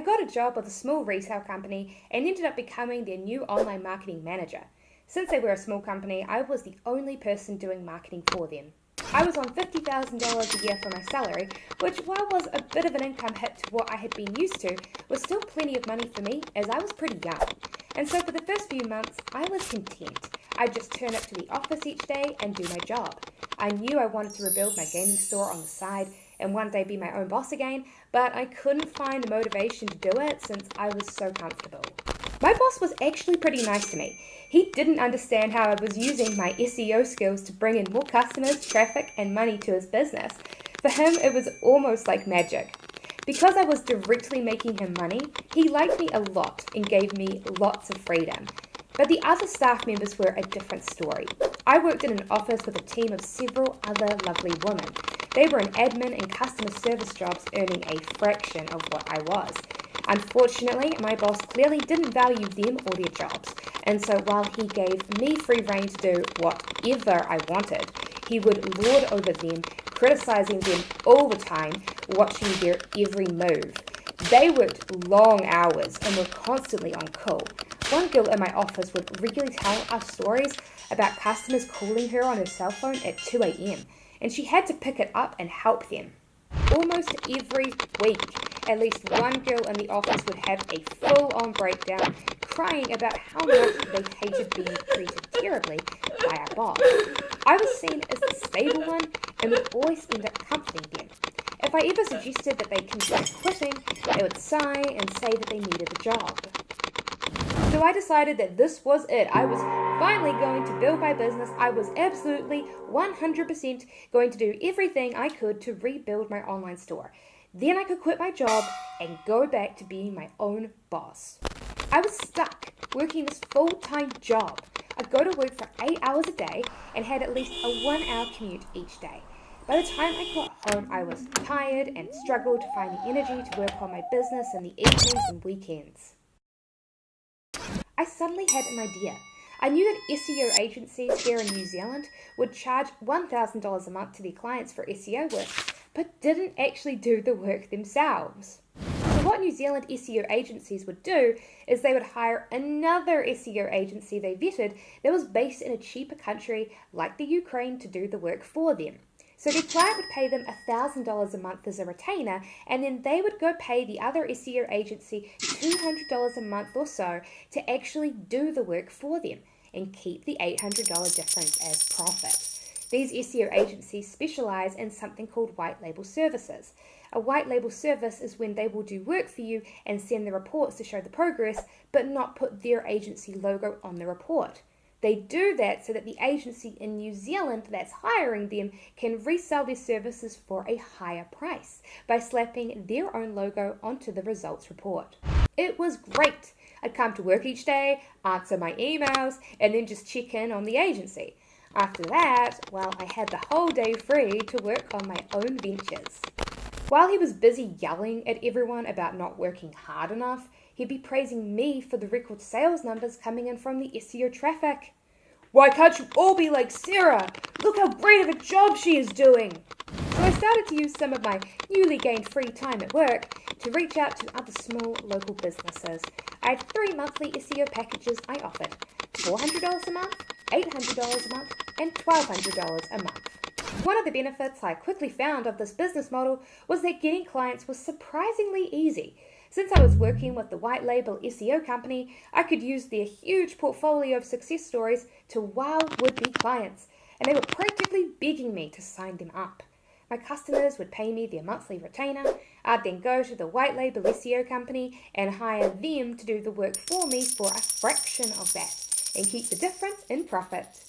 got a job with a small retail company and ended up becoming their new online marketing manager. Since they were a small company, I was the only person doing marketing for them. I was on $50,000 a year for my salary, which, while was a bit of an income hit to what I had been used to, was still plenty of money for me as I was pretty young. And so for the first few months, I was content. I'd just turn up to the office each day and do my job. I knew I wanted to rebuild my gaming store on the side and one day be my own boss again, but I couldn't find the motivation to do it since I was so comfortable. My boss was actually pretty nice to me. He didn't understand how I was using my SEO skills to bring in more customers, traffic, and money to his business. For him, it was almost like magic. Because I was directly making him money, he liked me a lot and gave me lots of freedom. But the other staff members were a different story. I worked in an office with a team of several other lovely women. They were in admin and customer service jobs earning a fraction of what I was. Unfortunately, my boss clearly didn't value them or their jobs, and so while he gave me free rein to do whatever I wanted, he would lord over them, criticizing them all the time, watching their every move. They worked long hours and were constantly on call. One girl in my office would regularly tell us stories about customers calling her on her cell phone at 2 a.m, and she had to pick it up and help them. Almost every week, at least one girl in the office would have a full-on breakdown, crying about how much they hated being treated terribly by our boss. I was seen as the stable one and would always end up comforting them. If I ever suggested that they consider quitting, they would sigh and say that they needed a job. So I decided that this was it. I was finally going to build my business. I was absolutely 100% going to do everything I could to rebuild my online store. Then I could quit my job and go back to being my own boss. I was stuck working this full-time job. I'd go to work for 8 hours a day and had at least a 1-hour commute each day. By the time I got home, I was tired and struggled to find the energy to work on my business in the evenings and weekends. I suddenly had an idea. I knew that SEO agencies here in New Zealand would charge $1,000 a month to their clients for SEO work, but didn't actually do the work themselves. So what New Zealand SEO agencies would do is they would hire another SEO agency they vetted that was based in a cheaper country like the Ukraine to do the work for them. So their client would pay them $1,000 a month as a retainer, and then they would go pay the other SEO agency $200 a month or so to actually do the work for them and keep the $800 difference as profit. These SEO agencies specialize in something called white label services. A white label service is when they will do work for you and send the reports to show the progress, but not put their agency logo on the report. They do that so that the agency in New Zealand that's hiring them can resell their services for a higher price by slapping their own logo onto the results report. It was great. I'd come to work each day, answer my emails, and then just check in on the agency. After that, well, I had the whole day free to work on my own ventures. While he was busy yelling at everyone about not working hard enough, he'd be praising me for the record sales numbers coming in from the SEO traffic. Why can't you all be like Sarah? Look how great of a job she is doing. So I started to use some of my newly gained free time at work to reach out to other small local businesses. I had 3 monthly SEO packages I offered: $400 a month, $800 a month, and $1,200 a month. One of the benefits I quickly found of this business model was that getting clients was surprisingly easy. Since I was working with the white label SEO company, I could use their huge portfolio of success stories to wow would-be clients, and they were practically begging me to sign them up. My customers would pay me their monthly retainer. I'd then go to the white label SEO company and hire them to do the work for me for a fraction of that, and keep the difference in profit.